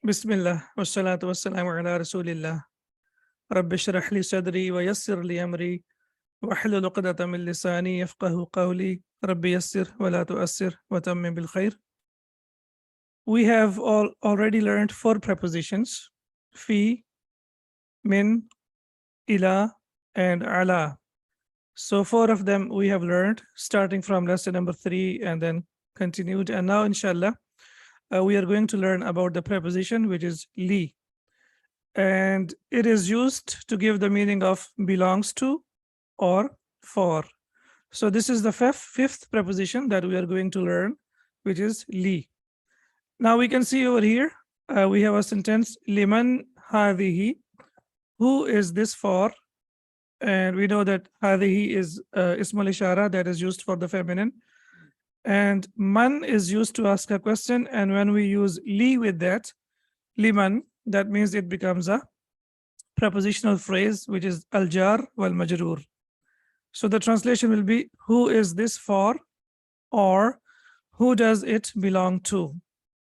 Bismillah, wassalatu wassalamu ala rasulillah. Rabbi shrah li sadri wa yassir li amri wa hlul uqdatan min lisani yafqahu qawli. Rabbi yassir wa la tu'assir wa tammim bil khair. We have already learned 4 prepositions: fi, min, ila, and ala. So 4 of them we have learned, starting from lesson number 3 and then continued. And now, inshallah, we are going to learn about the preposition, which is li. And it is used to give the meaning of belongs to or for. So this is the fifth preposition that we are going to learn, which is li. Now we can see over here, we have a sentence, liman hadhihi. Who is this for? And we know that hadhihi is ismul ishara, that is used for the feminine. And man is used to ask a question. And when we use li with that, liman, that means it becomes a prepositional phrase, which is al-jar wal-majroor. So the translation will be, who is this for, or who does it belong to?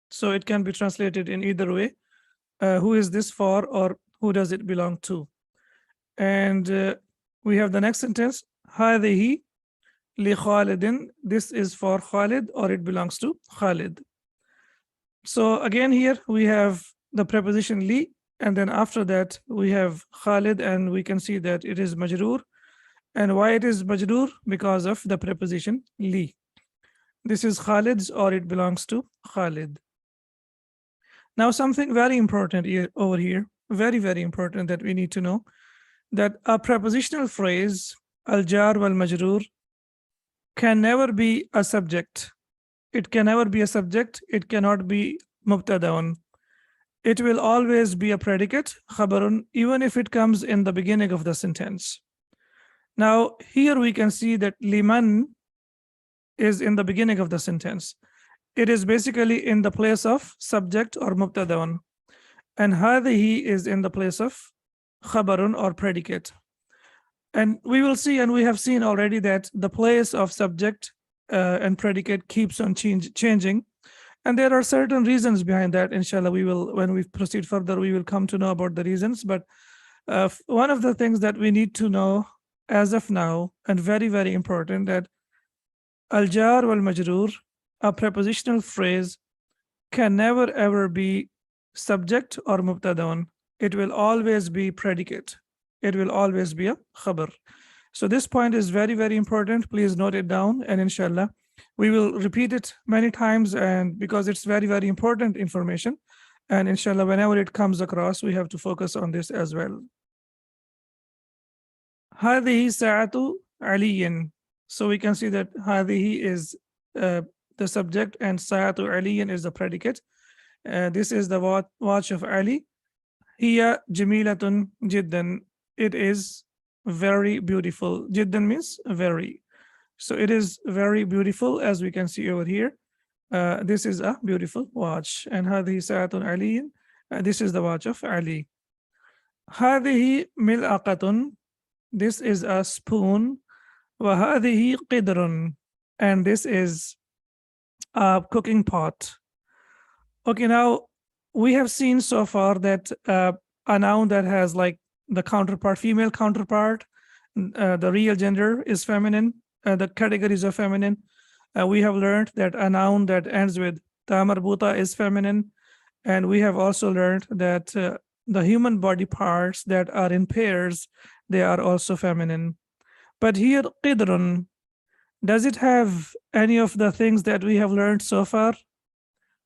So it can be translated in either way, who is this for, or who does it belong to? And we have the next sentence, hadhihi li Khalidin. This is for Khalid, or it belongs to Khalid. So again, here we have the preposition li, and then after that we have Khalid, and we can see that it is majroor. And why it is majroor? Because of the preposition li. This is Khalid's, or it belongs to Khalid. Now something very important over here, very, very important that we need to know, that a prepositional phrase, al-jar wal-majroor, can never be a subject. It can never be a subject. It cannot be mubtadaun. It will always be a predicate, khabarun, even if it comes in the beginning of the sentence. Now, here we can see that liman is in the beginning of the sentence. It is basically in the place of subject or mubtadaun. And hadhihi is in the place of khabarun or predicate. And we will see, and we have seen already, that the place of subject and predicate keeps on changing. And there are certain reasons behind that. Inshallah, we will, when we proceed further, we will come to know about the reasons. But one of the things that we need to know as of now, and very, very important, that al-jar wal-majroor, a prepositional phrase, can never ever be subject or mubtadaun. It will always be predicate. It will always be a khabar. So this point is very, very important. Please note it down, and inshallah, we will repeat it many times, and because it's very, very important information. And inshallah, whenever it comes across, we have to focus on this as well. Hadhihi sa'atu aliyin. So we can see that hadhihi is the subject, and sa'atu aliyin is the predicate. This is the watch of Ali. Hiya jamilatun jiddan. It is very beautiful. Jiddan means very. So it is very beautiful, as we can see over here. This is a beautiful watch. And hadhihi sa'atun aliyin. This is the watch of Ali. Hadhihi mil'aqatun. This is a spoon. Wa hadhihi qidrun. And this is a cooking pot. Okay, now we have seen so far that a noun that has like the counterpart, female counterpart, the real gender is feminine, the categories are feminine. We have learned that a noun that ends with ta marbuta is feminine. And we have also learned that the human body parts that are in pairs, they are also feminine. But here, qidrun, does it have any of the things that we have learned so far?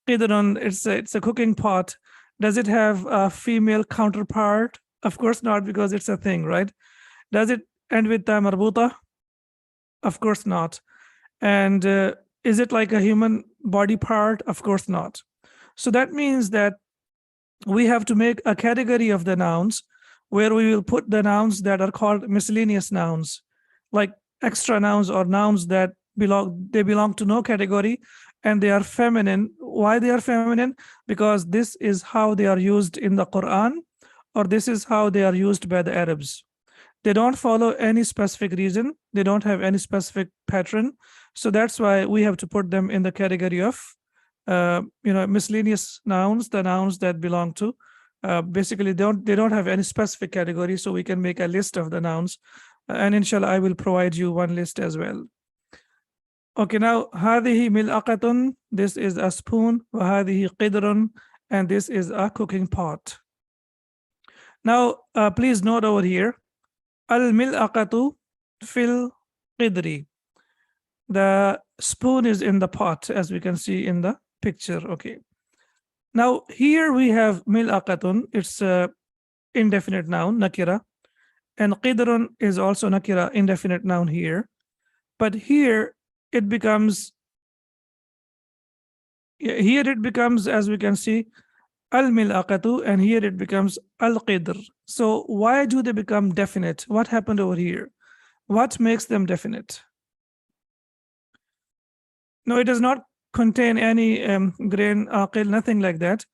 Qidrun, it's a cooking pot. Does it have a female counterpart? Of course not, because it's a thing, right? Does it end with ta marbuta? Of course not. And is it like a human body part? Of course not. So that means that we have to make a category of the nouns where we will put the nouns that are called miscellaneous nouns, like extra nouns or nouns that belong to no category, and they are feminine. Why they are feminine? Because this is how they are used in the Quran, or this is how they are used by the Arabs. They don't follow any specific reason. They don't have any specific pattern. So that's why we have to put them in the category of miscellaneous nouns, the nouns that belong to. Basically, they don't have any specific category, so we can make a list of the nouns. And inshallah, I will provide you one list as well. Okay, now هذه ملعقة, this is a spoon, وهذه قدر, and this is a cooking pot. Now, please note over here, الملعقة في القدر. The spoon is in the pot, as we can see in the picture. Okay. Now here we have mil'aqatun. It's a indefinite noun, nakira, and qidrun is also nakira, indefinite noun here. But here it becomes, as we can see, al-mil'aqatu, and here it becomes al-qidr. So why do they become definite? What happened over here? What makes them definite? No, it does not contain any grain, aqil, nothing like that.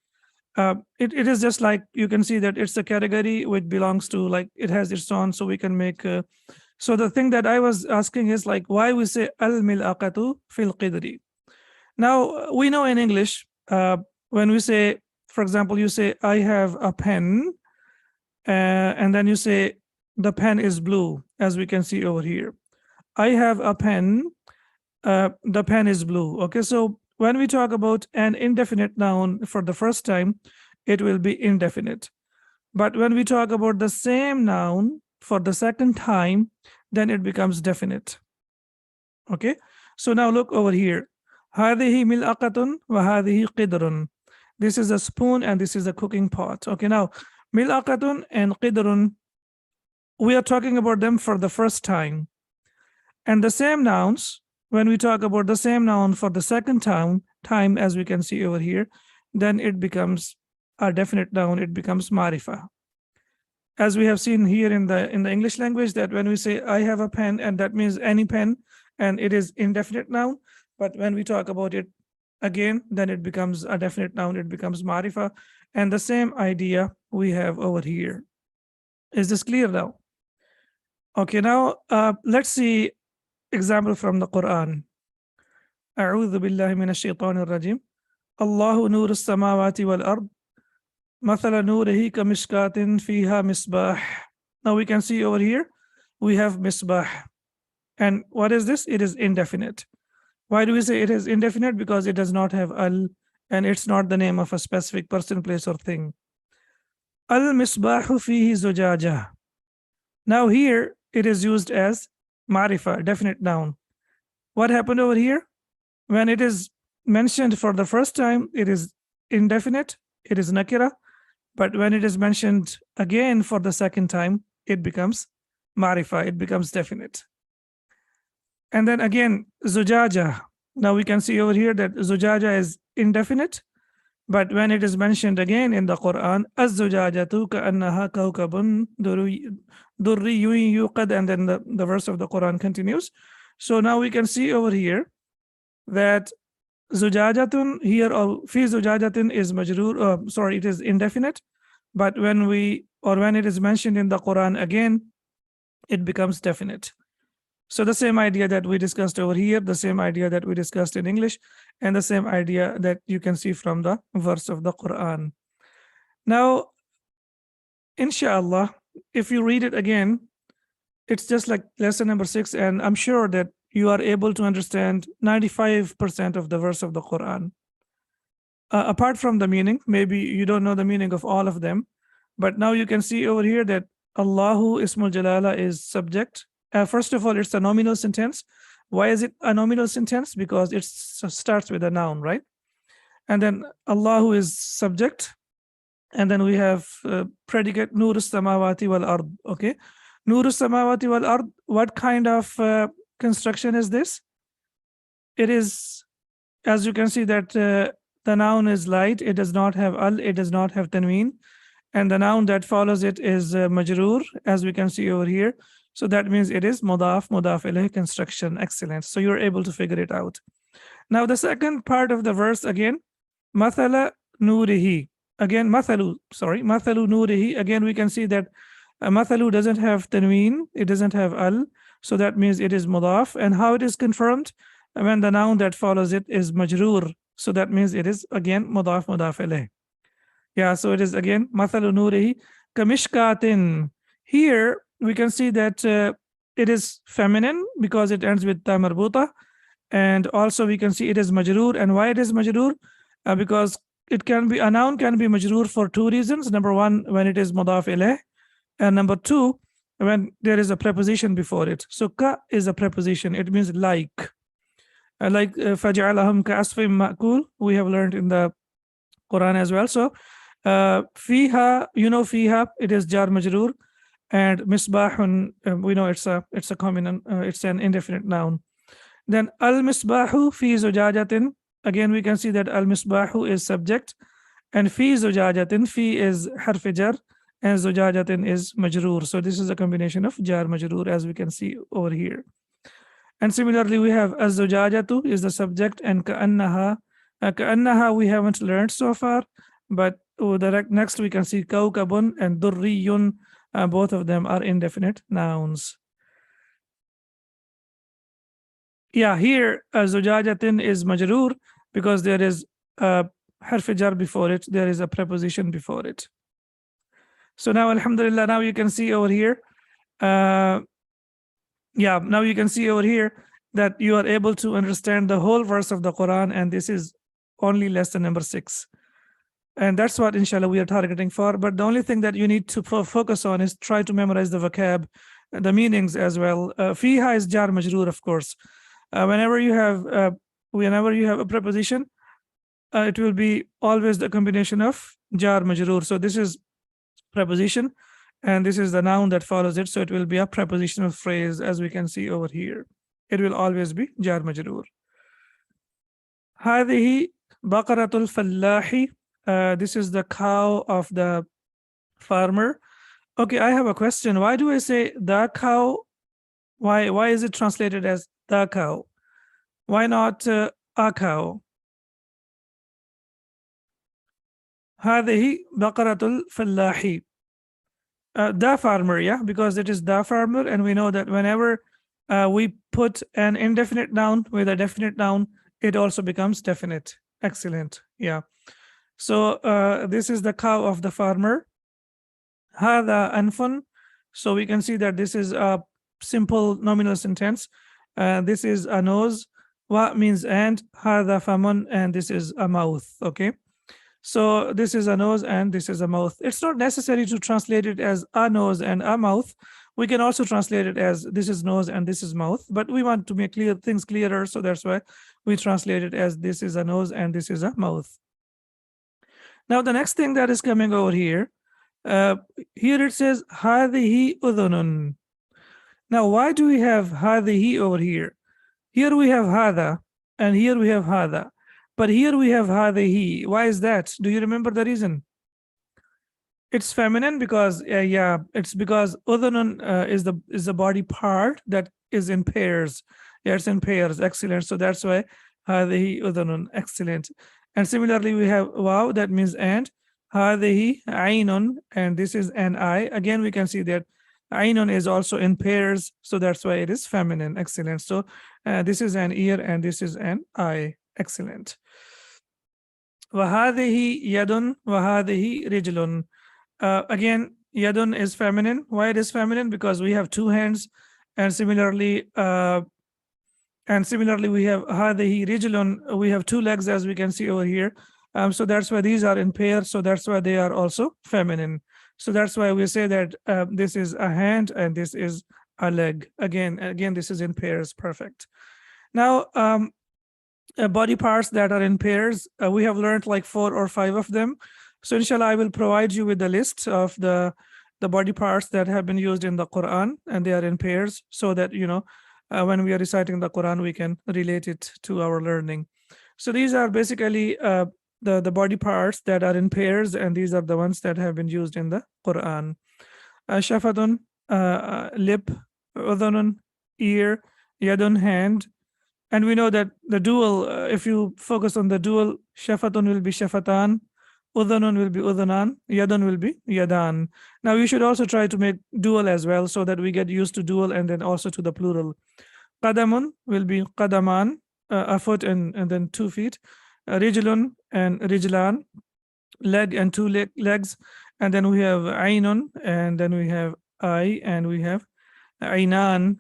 It is just like, you can see that it's a category which belongs to, like, it has its own, so we can make. So the thing that I was asking is, like, why we say al-mil'aqatu fil qidri. Now, we know in English, when we say, for example, you say, I have a pen, and then you say, the pen is blue, as we can see over here. I have a pen, the pen is blue. Okay, so when we talk about an indefinite noun for the first time, it will be indefinite. But when we talk about the same noun for the second time, then it becomes definite. Okay, so now look over here. هذه ملعقة وهذه قدر. This is a spoon and this is a cooking pot. Okay, now ملعقة and قدر, we are talking about them for the first time. And the same nouns, when we talk about the same noun for the second time, as we can see over here, then it becomes a definite noun, it becomes marifa. As we have seen here in the English language, that when we say I have a pen, and that means any pen, and it is indefinite noun. But when we talk about it again, then it becomes a definite noun, it becomes marifa. And the same idea we have over here. Is this clear now? Okay, now let's see example from the Quran. أعوذ بالله من الشيطان الرجيم. الله نور السماوات والأرض. مثل نوره كمشكاة فيها مصباح. Now we can see over here, we have misbah. And what is this? It is indefinite. Why do we say it is indefinite? Because it does not have al, and it's not the name of a specific person, place, or thing. Al-misbahu fihi zujaja. Now here, it is used as marifa, definite noun. What happened over here? When it is mentioned for the first time, it is indefinite, it is nakira. But when it is mentioned again for the second time, it becomes marifa, it becomes definite. And then again, zujaja. Now we can see over here that zujaja is indefinite. But when it is mentioned again in the Quran, az-zujajatu ka'annaha kawkabun durriyun yuqad, and then the verse of the Quran continues. So now we can see over here that zujajatun here, or fi zujajatin, is majroor, it is indefinite. But when it is mentioned in the Quran again, it becomes definite. So the same idea that we discussed over here, the same idea that we discussed in English, and the same idea that you can see from the verse of the Quran. Now, inshallah, if you read it again, it's just like lesson number 6, and I'm sure that you are able to understand 95% of the verse of the Quran. Apart from the meaning, maybe you don't know the meaning of all of them, but now you can see over here that Allahu Ismul Jalala is subject. First of all, it's a nominal sentence. Why is it a nominal sentence? Because it starts with a noun, right? And then Allahu is subject. And then we have predicate Nurus Samawati wal Ard. Okay. Nurus Samawati wal Ard. What kind of construction is this? It is, as you can see, that the noun is light. It does not have al, it does not have tanween. And the noun that follows it is majroor, as we can see over here. So that means it is mudaf ilayh construction. Excellent. So you're able to figure it out. Now the second part of the verse again, mathala nurihi. Again, mathalu nurihi. Again, we can see that mathalu doesn't have tanween. It doesn't have al. So that means it is mudaf. And how it is confirmed? When the noun that follows it is majroor. So that means it is again mudaf ilayh. Yeah, so it is again mathalu nurihi kamishkatin. Here we can see that it is feminine because it ends with ta marbuta, and also we can see it is majroor. And why it is majroor? Because it can be, a noun can be majroor for two reasons. Number one, when it is mudaf ilayh, and number two, when there is a preposition before it. So ka is a preposition, it means like. Like فَجَعَلَهُمْ كَأَصْفٍ مَأْكُولٍ, we have learned in the Quran as well. So fiha, fiha, it is jar majroor, and misbahun, we know it's a common, it's an indefinite noun. Then al misbahu fi zujajatin, again we can see that al misbahu is subject, and fi zujajatin, fi is harf jar, and zujajatin is majroor. So this is a combination of jar majroor, as we can see over here. And similarly, we have az-zujajatu is the subject, and ka'annaha. Ka'annaha we haven't learned so far, but next we can see kawkabun and durriyun. Both of them are indefinite nouns. Yeah, here zujajatin is majroor because there is a harf jar before it. There is a preposition before it. So now, alhamdulillah, now you can see over here. Yeah, now you can see over here that you are able to understand the whole verse of the Quran, and this is only lesson number 6. And that's what, inshallah, we are targeting for. But the only thing that you need to focus on is try to memorize the vocab, the meanings as well. Fiha is jar majroor, of course. Whenever you have a preposition, it will be always the combination of jar majroor. So this is preposition, and this is the noun that follows it. So it will be a prepositional phrase, as we can see over here. It will always be jar majroor. هذه بقرة الفلاح. This is the cow of the farmer. Okay, I have a question. Why do I say the cow? Why is it translated as the cow? Why not a cow? هذه بقرة الفلاح. The farmer, yeah, because it is the farmer, and we know that whenever we put an indefinite noun with a definite noun, it also becomes definite. Excellent. Yeah. So this is the cow of the farmer. هذا أنف. So we can see that this is a simple nominal sentence. This is a nose. Wa means and. هذا فم, and this is a mouth. Okay. So this is a nose and this is a mouth. It's not necessary to translate it as a nose and a mouth. We can also translate it as this is nose and this is mouth, but we want to make things clearer. So that's why we translate it as this is a nose and this is a mouth. Now the next thing that is coming over here, here it says هذه أذن. Now why do we have هذه over here? Here we have هذا and here we have هذا. But here we have هذه. Why is that? Do you remember the reason? It's feminine because it's because udhunun is the body part that is in pairs. Yeah, it's in pairs. Excellent. So that's why هذه udhunun. Excellent. And similarly, we have wow, that means and. هذه عين, and this is an eye. Again, we can see that عين is also in pairs. So that's why it is feminine. Excellent. So this is an ear and this is an eye. Excellent. وهذه يد وهذه رجل. Again, yadun is feminine. Why it is feminine? Because we have two hands, and similarly we have هذه رجل. We have two legs, as we can see over here. So that's why these are in pair. So that's why they are also feminine. So that's why we say that this is a hand and this is a leg. Again, this is in pairs. Perfect. Now, body parts that are in pairs, we have learned like 4 or 5 of them. So inshallah, I will provide you with the list of the body parts that have been used in the Quran, and they are in pairs, so that when we are reciting the Quran, we can relate it to our learning. So these are basically the body parts that are in pairs, and these are the ones that have been used in the Quran. Shafatun, lip, udhunun, ear, yadun, hand. And we know that the dual, if you focus on the dual, shafatun will be shafatan, udhunun will be udhunan, yadun will be yadan. Now you should also try to make dual as well, so that we get used to dual and then also to the plural. Qadamun will be qadaman, a foot and then 2 feet. rijlun and rijlan, leg and two legs, and then we have ainun, and then we have eye, and we have ainan,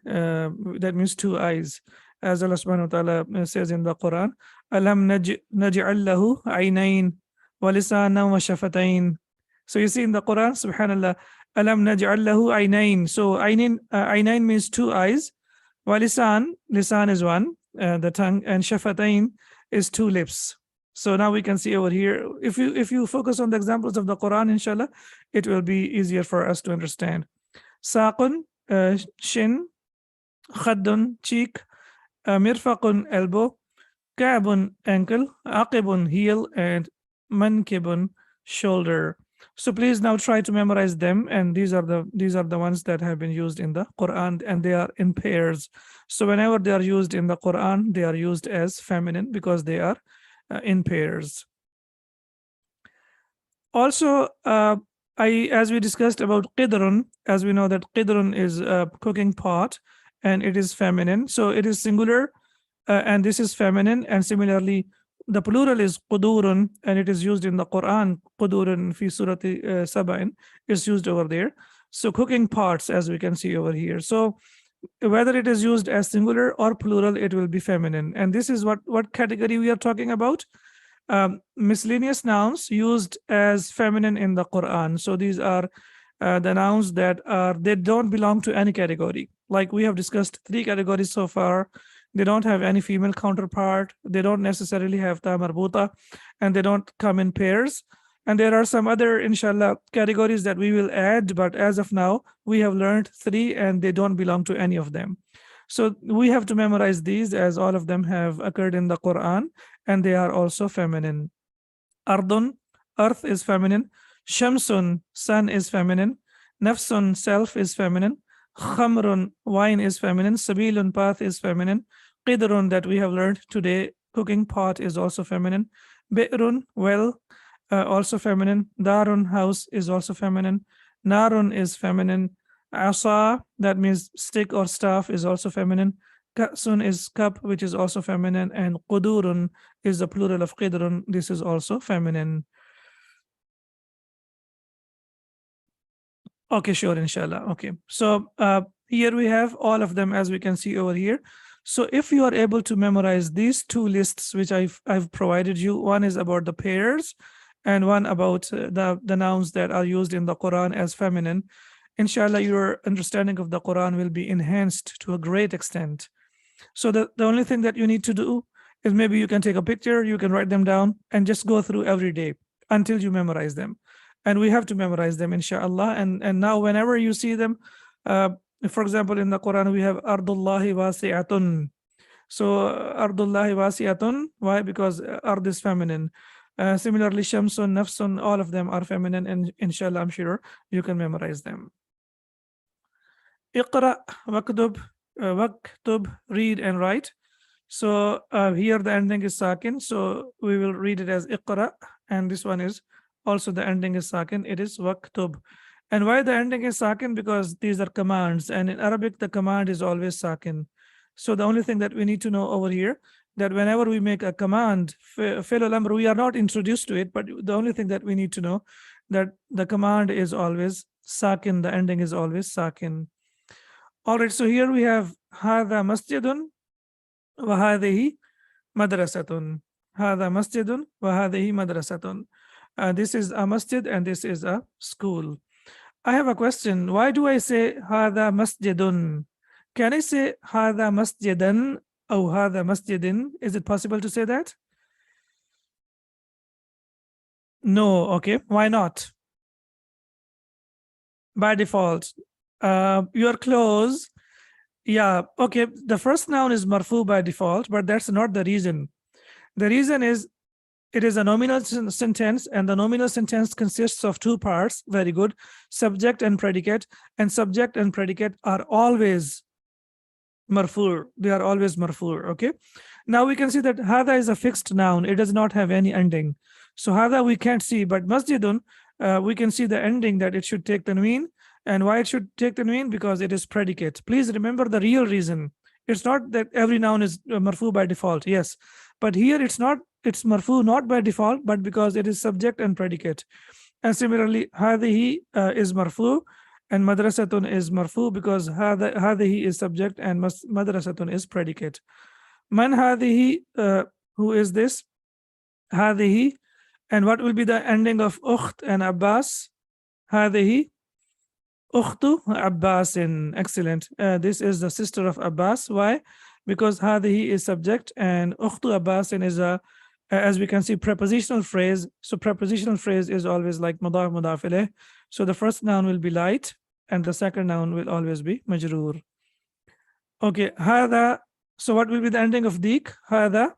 that means two eyes. As Allah subhanahu wa ta'ala says in the Quran, alam naj'al lahu ainain wa lisanan wa shafatain. So you see in the Quran, subhanallah, alam naj'al lahu ainain. So ainain means two eyes. Wa lisan is one, the tongue, and shafatain is two lips. So now we can see over here, if you focus on the examples of the Quran, inshallah, it will be easier for us to understand. Saqun, shin, khaddun, cheek, mirfaqun, elbow, ka'bun, ankle, aqibun, heel, and mankibun, shoulder. So please now try to memorize them, and these are the ones that have been used in the Quran, and they are in pairs. So whenever they are used in the Quran, they are used as feminine because they are in pairs. Also, as we discussed about qidrun, as we know that qidrun is a cooking pot and it is feminine, so it is singular, and this is feminine. And similarly, the plural is qudurun, and it is used in the Quran. Qudurun fi surati Saba'in is used over there. So cooking pots, as we can see over here. So whether it is used as singular or plural, it will be feminine. And this is what category we are talking about. Miscellaneous nouns used as feminine in the Quran. So these are the nouns that they don't belong to any category. Like we have discussed 3 categories so far. They don't have any female counterpart. They don't necessarily have ta marbuta, and they don't come in pairs. And there are some other, inshallah, categories that we will add, but as of now, we have learned 3 and they don't belong to any of them. So we have to memorize these, as all of them have occurred in the Quran, and they are also feminine. Ardun, earth is feminine. Shamsun, sun is feminine. Nafsun, self is feminine. Khamrun, wine is feminine. Sabilun, path is feminine. Qidrun, that we have learned today, cooking pot, is also feminine. Bi'run, well, also feminine. Darun, house, is also feminine. Narun is feminine. Asa, that means stick or staff, is also feminine. Ka'sun is cup, which is also feminine. And qudurun is the plural of qidrun. This is also feminine. Okay, sure, inshallah. Okay, so here we have all of them, as we can see over here. So if you are able to memorize these 2 lists, which I've provided you, one is about the pairs and one about the nouns that are used in the Quran as feminine, inshallah, your understanding of the Quran will be enhanced to a great extent. So the only thing that you need to do is maybe you can take a picture, you can write them down, and just go through every day until you memorize them. And we have to memorize them, inshallah. And now whenever you see them, for example, in the Quran, we have ardullahi wasi'atun. So ardullahi wasi'atun, why? Because ard is feminine. Similarly, shamsun, nafsun, all of them are feminine, and inshallah, I'm sure you can memorize them. Iqra, waktub, waktub, read and write. So here the ending is sakin, so we will read it as iqra, and this one is also the ending is sakin, it is waktub. And why the ending is sakin? Because these are commands, and in Arabic the command is always sakin. So the only thing that we need to know over here, that whenever we make a command, fi'l al-amr, we are not introduced to it, but the only thing that we need to know, that the command is always sakin, the ending is always sakin. All right, so here we have hadha masjidun wa hadhihi madrasatun. Hadha masjidun wa hadhihi madrasatun. This is a masjid and this is a school. I have a question. Why do I say hadha masjidun? Can I say hadha masjidan or hadha masjidin? Is it possible to say that? No. Okay. Why not? By default. You are close. Yeah. Okay. The first noun is marfu by default, but that's not the reason. The reason is it is a nominal sentence, and the nominal sentence consists of 2 parts. Very good. Subject and predicate, and subject and predicate are always marfu'. They are always marfu'. Okay. Now we can see that hadha is a fixed noun. It does not have any ending. So hadha we can't see, but masjidun, we can see the ending, that it should take tanween. And why it should take tanween? Because it is predicate. Please remember the real reason. It's not that every noun is marfu by default. Yes, But here it's not, it's marfu not by default, but because it is subject and predicate. And similarly, هذه is marfu, and madrasatun is marfu because هذه is subject and madrasatun is predicate. Man هذه, who is this? هذه. And what will be the ending of ukht and Abbas? هذه ukhtu Abbasin. Excellent. This is the sister of Abbas. Why? Because هذه is subject and ukhtu Abbasin is a, as we can see, prepositional phrase. So prepositional phrase is always like mudaf mudaf ilayh. So the first noun will be light and the second noun will always be majroor. Okay, هذا. So what will be the ending of dik? هذا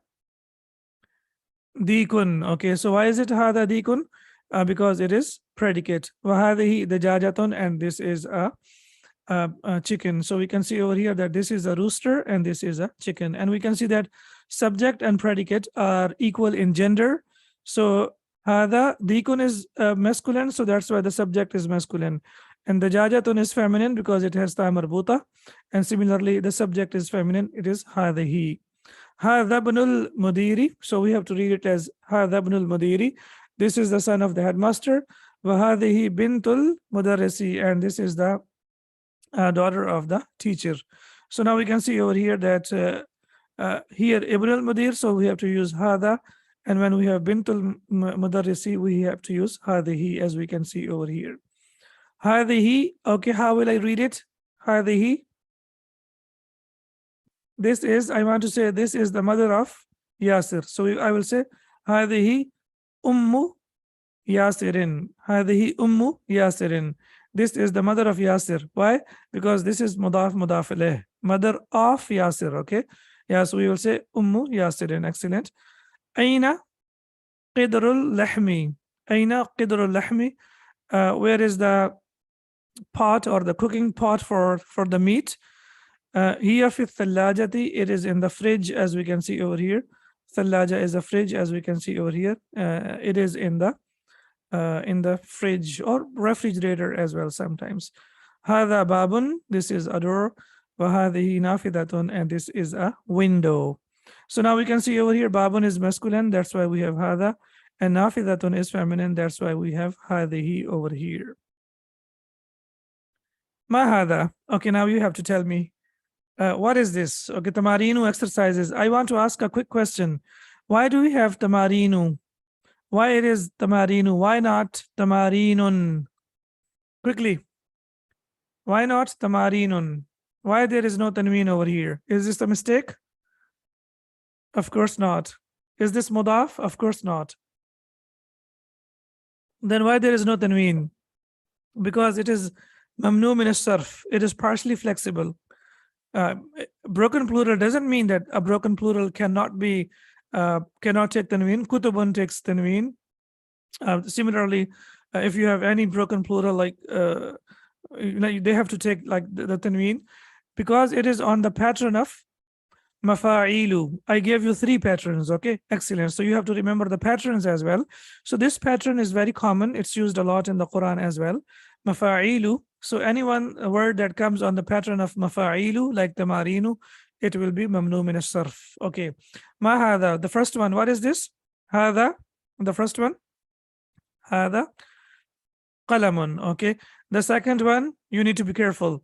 dikun. Okay, so why is it hada dikun? Because it is predicate. Wahadihi dajajatun, and this is a chicken. So we can see over here that this is a rooster and this is a chicken. And we can see that subject and predicate are equal in gender. So hada dikun is masculine, so that's why the subject is masculine. And dajajatun is feminine because it has ta marbuta. And similarly, the subject is feminine, it is hadihi. Hadha ibnul mudiri. So we have to read it as Hadha ibnul mudiri. This is the son of the headmaster. Wahadihi bintul mudarrisi. And this is the daughter of the teacher. So now we can see over here that here ibn al mudir. So we have to use Hadha. And when we have bintul mudarrisi, we have to use Hadihi, as we can see over here. Hadihi. Okay, how will I read it? Hadihi. This is, I want to say, this is the mother of Yasir. So I will say, Hadihi ummu Yasirin. Hadihi ummu Yasirin. This is the mother of Yasir. Why? Because this is mudaf mudaf ilayh. Mother of Yasir. Okay. Yeah, so we will say ummu Yasirin. Excellent. Aina qidrul lahmi. Aina qidrul lahmi. Where is the pot or the cooking pot for the meat? Here fi thallajati, it is in the fridge, as we can see over here. Thallaja is a fridge, as we can see over here. It is in the fridge or refrigerator as well sometimes. Hadha babun, this is a door. Wahadihi nafidatun, and this is a window. So now we can see over here babun is masculine, that's why we have hadha, and nafidatun is feminine, that's why we have hadihi over here. Ma hadha. Okay, now you have to tell me. What is this? Okay, tamarinu exercises. I want to ask a quick question. Why do we have tamarinu? Why it is tamarinu? Why not tamarinun? Quickly. Why not tamarinun? Why there is no tanween over here? Is this a mistake? Of course not. Is this mudaf? Of course not. Then why there is no tanween? Because it is mamnu min as-sarf. It is partially flexible. Broken plural doesn't mean that a broken plural cannot take tanween. Kutubun takes tanween. Similarly, if you have any broken plural, like they have to take like the tanween, because it is on the pattern of mafa'ilu. I gave you 3 patterns. Okay, excellent. So you have to remember the patterns as well. So this pattern is very common. It's used a lot in the Quran as well. Mafa'ilu. So a word that comes on the pattern of mafa'ilu, like tamarinu, it will be mamnu min as-sarf. Okay. Ma hadha, the first one. What is this? Hadha, the first one. Hadha qalamun. Okay. The second one, you need to be careful.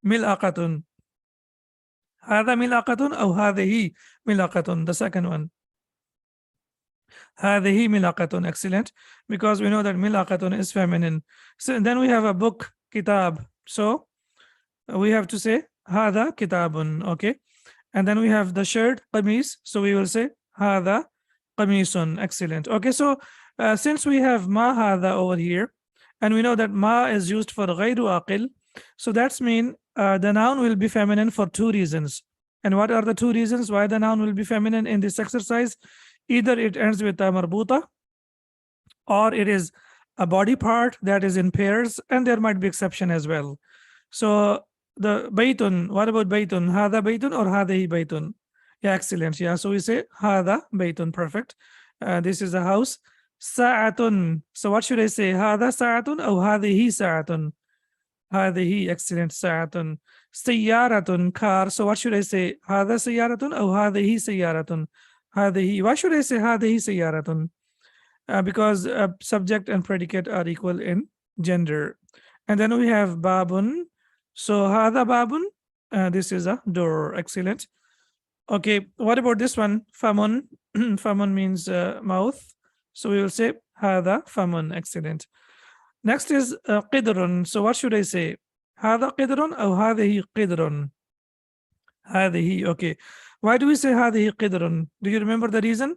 Mil'aqatun. Hadha mil'aqatun or hadihi mil'aqatun. The second one. Hadihi mil'aqatun. Excellent. Because we know that mil'aqatun is feminine. So then we have a book, kitab. So we have to say hadha kitabun. Okay. And then we have the shirt, qamis. So we will say hadha qamisun. Excellent. Okay. So since we have ma hadha over here, and we know that ma is used for ghayru aqil, so that's mean the noun will be feminine for 2 reasons. And what are the 2 reasons why the noun will be feminine in this exercise? Either it ends with a marbuta, or it is a body part that is in pairs, and there might be exception as well. So the baytun, what about baytun? Hadha baytun or hadihi baytun? Yeah, excellent. Yeah, so we say hadha baytun. Perfect. This is a house. Sa'atun. So what should I say? Hadha sa'atun or hadihi sa'atun? Hadihi. Excellent. Sa'atun. Sayyaratun. Car. So what should I say? Hadha sayyaratun or hadihi sayyaratun? هذه. Why should I say هذه سيارة? Because subject and predicate are equal in gender. And then we have babun. So هذا babun. This is a door. Excellent. Okay, what about this one? Famun. Famun means mouth. So we will say هذا famun. Excellent. Next is qidrun. So what should I say? هذا قدر أو هذه قدر. هذه. Okay. Why do we say هذه قدر? Do you remember the reason?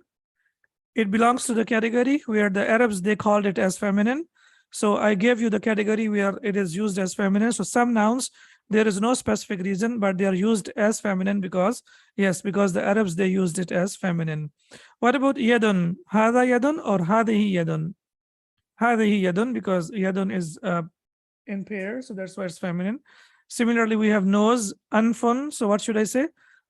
It belongs to the category where the Arabs, they called it as feminine. So I gave you the category where it is used as feminine. So some nouns, there is no specific reason, but they are used as feminine because, yes, because the Arabs, they used it as feminine. What about yadun? هذا yadun or هذه yadun? هذه yadun, because yadun is in pair, so that's why it's feminine. Similarly, we have nose, anfun. So what should I say?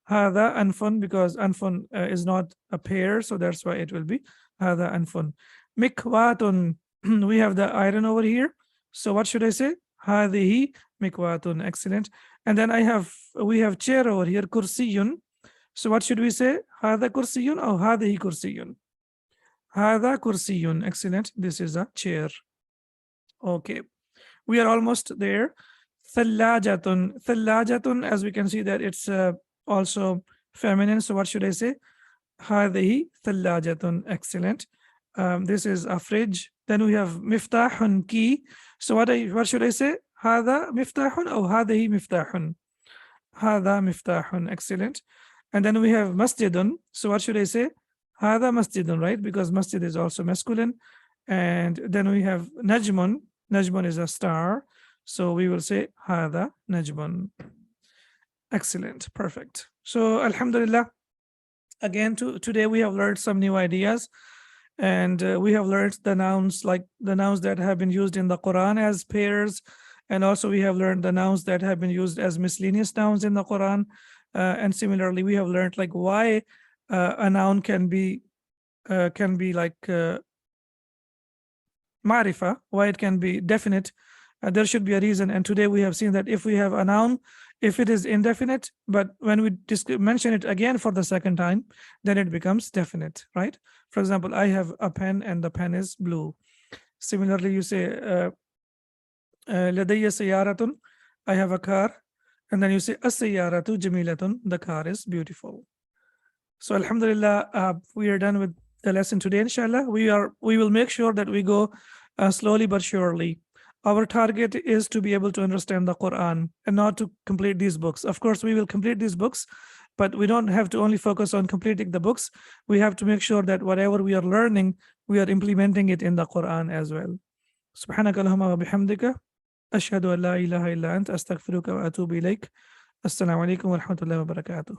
هذا anfun, because anfun is not a pair, so that's why it will be هذا anfun. Mikwatun. We have the iron over here. So what should I say? هذه mikwatun. Excellent. And then we have chair over here, kursiyun. So what should we say? هذا kursiyun or هذه kursiyun? هذا kursiyun. Excellent. This is a chair. Okay. We are almost there. Thallajatun. Thallajatun, as we can see that it's also feminine. So what should I say? هذه ثلاجة. Excellent. This is a fridge. Then we have miftahun, key. So what should I say? هذا مفتاح أو هذه مفتاح. هذا مفتاح. Excellent. And then we have masjidun. So what should I say? هذا masjidun, right? Because masjid is also masculine. And then we have najmun. Najmun is a star. So we will say هذا najmun. Excellent. Perfect. So alhamdulillah, again, today we have learned some new ideas, and we have learned the nouns, like the nouns that have been used in the Quran as pairs, and also we have learned the nouns that have been used as miscellaneous nouns in the Quran. And similarly, we have learned like why a noun can be like ma'rifa, why it can be definite. There should be a reason. And today we have seen that if we have a noun, if it is indefinite, but when we mention it again for the second time, then it becomes definite, right? For example, I have a pen and the pen is blue. Similarly, you say لدي سيارة, I have a car, and then you say السيارة جميلة, the car is beautiful. So alhamdulillah, we are done with the lesson today. Inshallah, we will make sure that we go slowly but surely. Our target is to be able to understand the Quran and not to complete these books. Of course, we will complete these books, but we don't have to only focus on completing the books. We have to make sure that whatever we are learning, we are implementing it in the Quran as well. Subhanaka Allahumma wa bihamdika. Ashhadu an la ilaha illa anta astaghfiruka wa atubu ilayk. Assalamu alaikum wa rahmatullahi wa barakatuh.